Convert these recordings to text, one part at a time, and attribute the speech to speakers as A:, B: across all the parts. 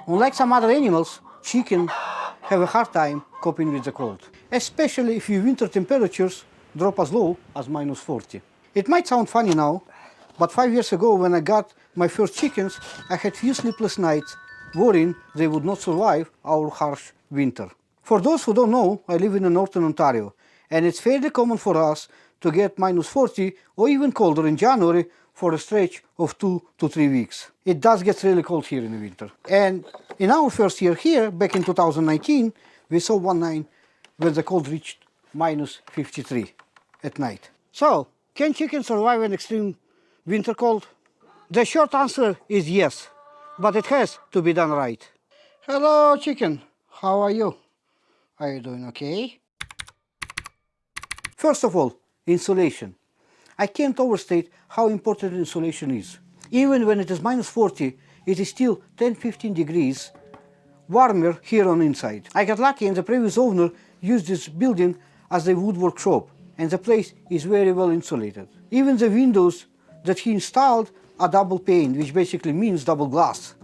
A: Unlike some other animals, chickens have a hard time coping with the cold, especially if your winter temperatures drop as low as -40. It might sound funny now, but 5 years ago when I got my first chickens, I had few sleepless nights worrying they would not survive our harsh winter. For those who don't know, I live in northern Ontario, and it's fairly common for us to get -40 or even colder in January for a stretch of 2 to 3 weeks. It does get really cold here in the winter. And in our first year here, back in 2019, we saw one night when the cold reached -53 at night. So, can chickens survive an extreme winter cold? The short answer is yes, but it has to be done right. Hello, chicken. How are you? Are you doing okay? First of all, insulation. I can't overstate how important insulation is. Even when it is -40, it is still 10-15 degrees warmer here on inside. I got lucky and the previous owner used this building as a woodwork shop, and the place is very well insulated. Even the windows that he installed are double pane, which basically means double glass.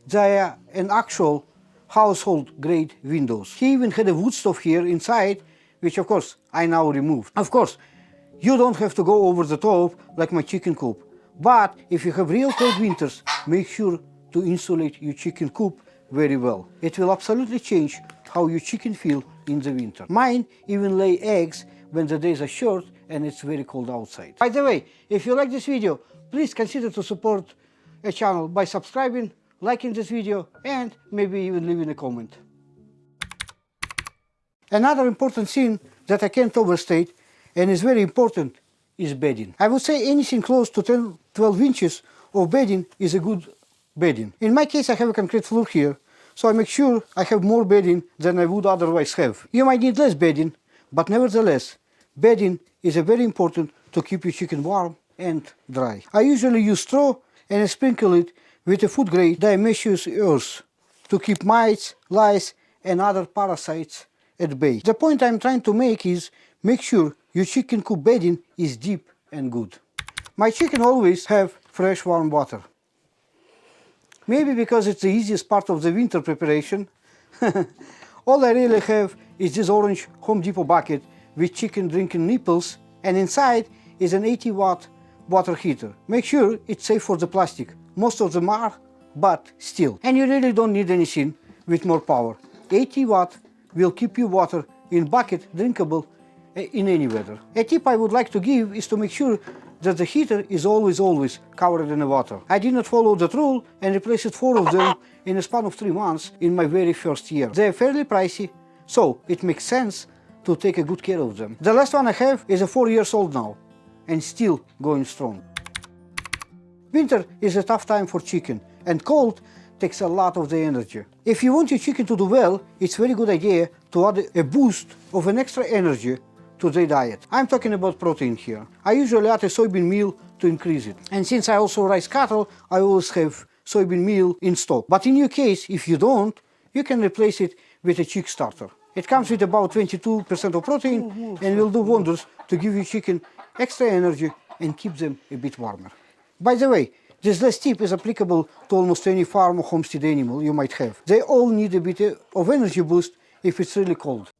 A: They are an actual household grade windows. He even had a wood stove here inside, which of course I now removed. Of course, you don't have to go over the top like my chicken coop, but if you have real cold winters, make sure to insulate your chicken coop very well. It will absolutely change how your chicken feel in the winter. Mine even lay eggs when the days are short and it's very cold outside. By the way, if you like this video, please consider to support a channel by subscribing, liking this video, and maybe even leaving a comment. Another important thing that I can't overstate and is very important is bedding. I would say anything close to 10-12 inches of bedding is a good bedding. In my case, I have a concrete floor here, so I make sure I have more bedding than I would otherwise have. You might need less bedding, but nevertheless, bedding is very important to keep your chicken warm and dry. I usually use straw and I sprinkle it with a food-grade diatomaceous earth to keep mites, lice, and other parasites at bay. The point I'm trying to make is make sure your chicken coop bedding is deep and good. My chicken always have fresh warm water. Maybe because it's the easiest part of the winter preparation. All I really have is this orange Home Depot bucket with chicken drinking nipples, and inside is an 80-watt water heater. Make sure it's safe for the plastic. Most of them are, but still. And you really don't need anything with more power. 80 watt will keep your water in bucket drinkable in any weather. A tip I would like to give is to make sure that the heater is always covered in water. I did not follow that rule and replaced 4 of them in a span of 3 months in my very first year. They are fairly pricey, so it makes sense to take a good care of them. The last one I have is a 4 years old now and still going strong. Winter is a tough time for chicken, and cold takes a lot of the energy. If you want your chicken to do well, it's a very good idea to add a boost of an extra energy to their diet. I'm talking about protein here. I usually add a soybean meal to increase it. And since I also raise cattle, I always have soybean meal in stock. But in your case, if you don't, you can replace it with a chick starter. It comes with about 22% of protein and will do wonders to give your chicken extra energy and keep them a bit warmer. By the way, this last tip is applicable to almost any farm or homestead animal you might have. They all need a bit of energy boost if it's really cold.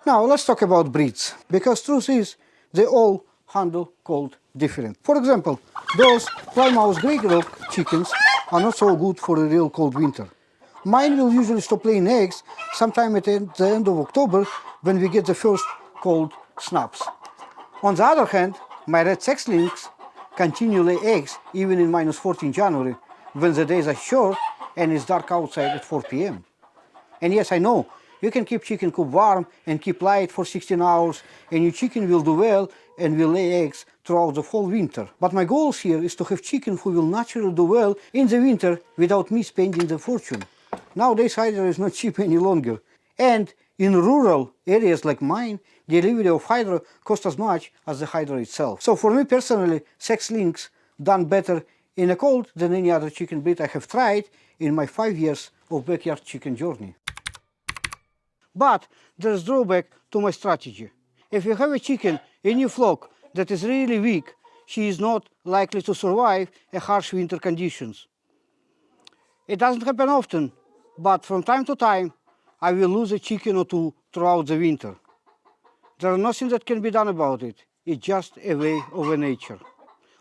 A: Now let's talk about breeds, because truth is, they all handle cold different. For example, those Plymouth Grey Rock chickens are not so good for a real cold winter. Mine will usually stop laying eggs sometime at the end of October when we get the first cold snaps. On the other hand, my red sex-lynx continue lay eggs even in -40 in January when the days are short and it's dark outside at 4 p.m. And yes, I know, you can keep chicken coop warm and keep light for 16 hours and your chicken will do well and will lay eggs throughout the whole winter. But my goal here is to have chicken who will naturally do well in the winter without me spending the fortune. Nowadays hydra is not cheap any longer. And in rural areas like mine, delivery of hydra costs as much as the hydra itself. So for me personally, sex lynx done better in a cold than any other chicken breed I have tried in my 5 years of backyard chicken journey. But there's drawback to my strategy. If you have a chicken in your flock that is really weak, she is not likely to survive a harsh winter conditions. It doesn't happen often, but from time to time, I will lose a chicken or two throughout the winter. There is nothing that can be done about it. It's just a way of nature.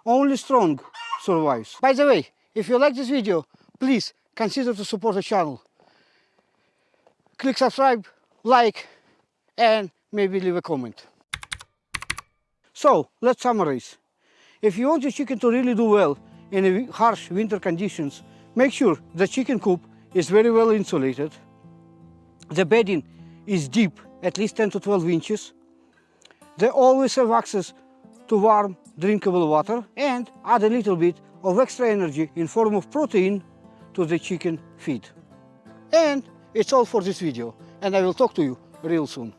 A: Only strong survives. By the way, if you like this video, please consider to support the channel. Click subscribe, like, and maybe leave a comment. So, let's summarize. If you want your chicken to really do well in harsh winter conditions, make sure the chicken coop is very well insulated. The bedding is deep, at least 10 to 12 inches. They always have access to warm, drinkable water and add a little bit of extra energy in form of protein to the chicken feed. And it's all for this video, and I will talk to you real soon.